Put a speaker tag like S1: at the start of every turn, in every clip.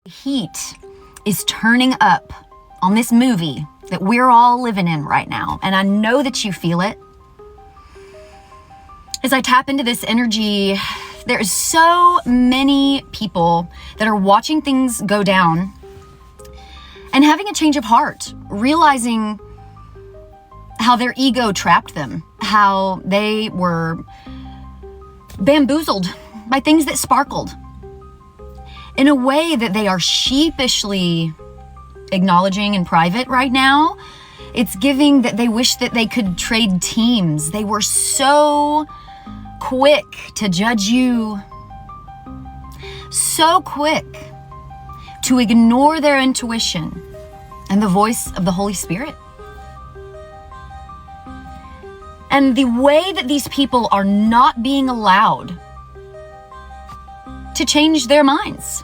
S1: Heat is turning up on this movie that we're all living in right now, and I know that you feel it. As I tap into this energy, there's so many people that are watching things go down and having a change of heart, realizing how their ego trapped them, how they were bamboozled by things that sparkled in a way that they are sheepishly acknowledging in private right now. It's giving that they wish that they could trade teams. They were so quick to judge you, so quick to ignore their intuition and the voice of the Holy Spirit. And the way that these people are not being allowed to change their minds.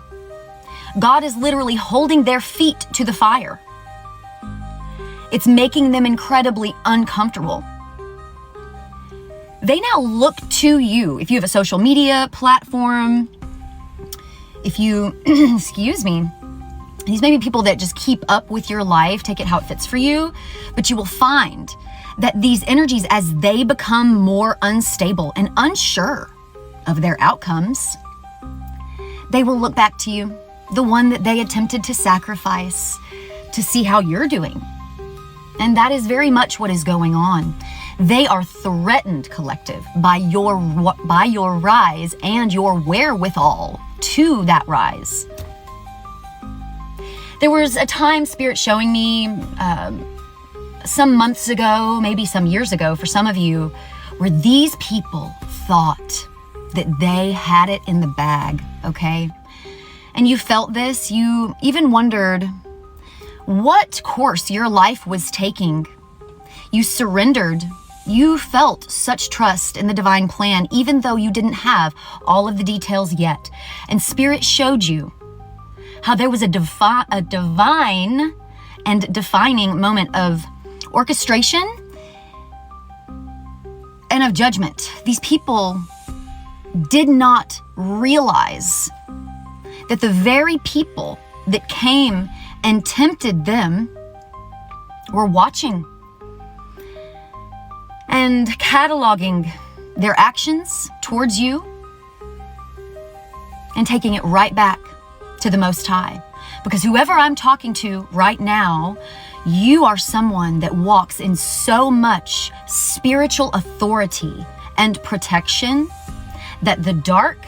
S1: God is literally holding their feet to the fire. It's making them incredibly uncomfortable. They now look to you. If you have a social media platform, if you, excuse me, these may be people that just keep up with your life, take it how it fits for you, but you will find that these energies, as they become more unstable and unsure of their outcomes, they will look back to you, the one that they attempted to sacrifice, to see how you're doing. And that is very much what is going on. They are threatened, collective, by your rise and your wherewithal to that rise. There was a time Spirit showing me some months ago, maybe some years ago for some of you, where these people thought that they had it in the bag, okay? And you felt this, you even wondered what course your life was taking. You surrendered. You felt such trust in the divine plan, even though you didn't have all of the details yet. And Spirit showed you how there was a divine and defining moment of orchestration and of judgment. These people did not realize that the very people that came and tempted them were watching and cataloging their actions towards you and taking it right back to the Most High. Because whoever I'm talking to right now, you are someone that walks in so much spiritual authority and protection that the dark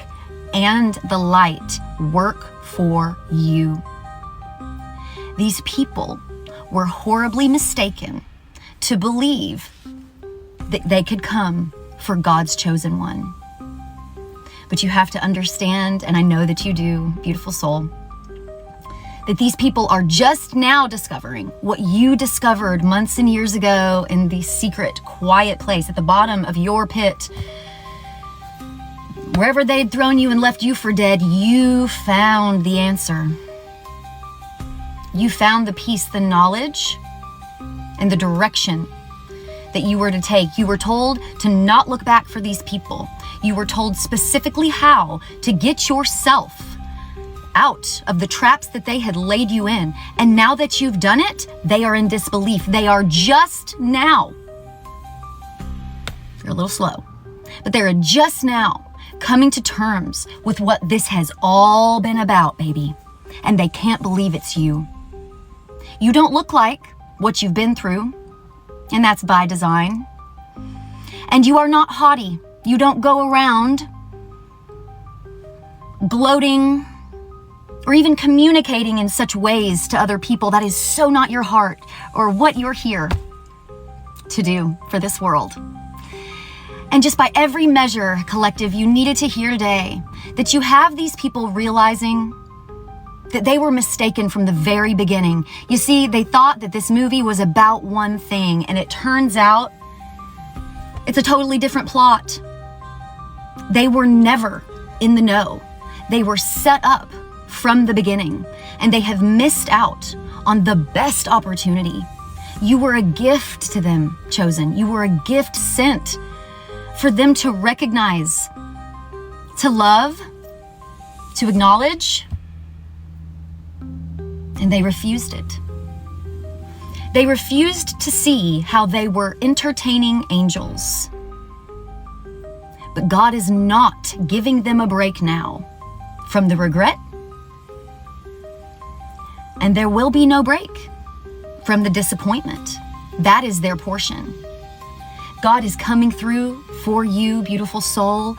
S1: and the light work for you. These people were horribly mistaken to believe that they could come for God's chosen one. But you have to understand, and I know that you do, beautiful soul, that these people are just now discovering what you discovered months and years ago in the secret, quiet place at the bottom of your pit. Wherever they'd thrown you and left you for dead, you found the answer. You found the peace, the knowledge, and the direction that you were to take. You were told to not look back for these people. You were told specifically how to get yourself out of the traps that they had laid you in. And now that you've done it, they are in disbelief. They are just now, you're a little slow, but they're just now coming to terms with what this has all been about, baby. And they can't believe it's you. You don't look like what you've been through, and that's by design. And you are not haughty. You don't go around gloating or even communicating in such ways to other people. That is so not your heart or what you're here to do for this world. And just by every measure, collective, you needed to hear today that you have these people realizing that they were mistaken from the very beginning. You see, they thought that this movie was about one thing, and it turns out it's a totally different plot. They were never in the know. They were set up from the beginning, and they have missed out on the best opportunity. You were a gift to them, chosen. You were a gift sent for them to recognize, to love, to acknowledge, And they refused it. They refused to see how they were entertaining angels. But God is not giving them a break now from the regret. And there will be no break from the disappointment. That is their portion. God is coming through for you, beautiful soul,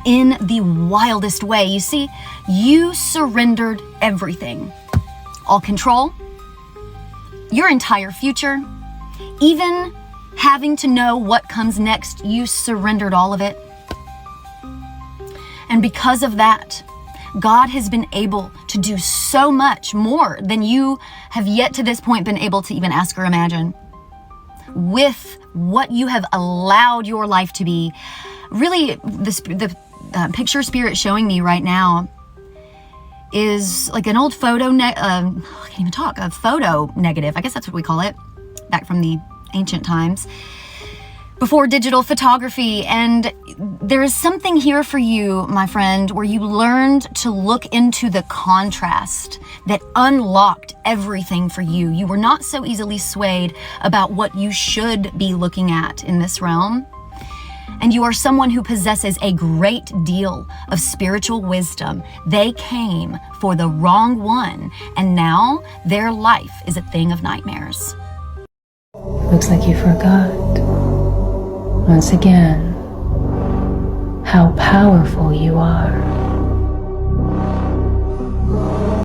S1: in the wildest way. You see, you surrendered everything. All control, your entire future, even having to know what comes next, you surrendered all of it. And because of that, God has been able to do so much more than you have yet to this point been able to even ask or imagine. With what you have allowed your life to be. Really, the picture spirit showing me right now is like an old photo, I can't even talk, a photo negative. I guess that's what we call it, back from the ancient times, before digital photography. And there is something here for you, my friend, where you learned to look into the contrast that unlocked everything for you. You were not so easily swayed about what you should be looking at in this realm. And you are someone who possesses a great deal of spiritual wisdom. They came for the wrong one, and now their life is a thing of nightmares.
S2: Looks like you forgot, once again, how powerful you are.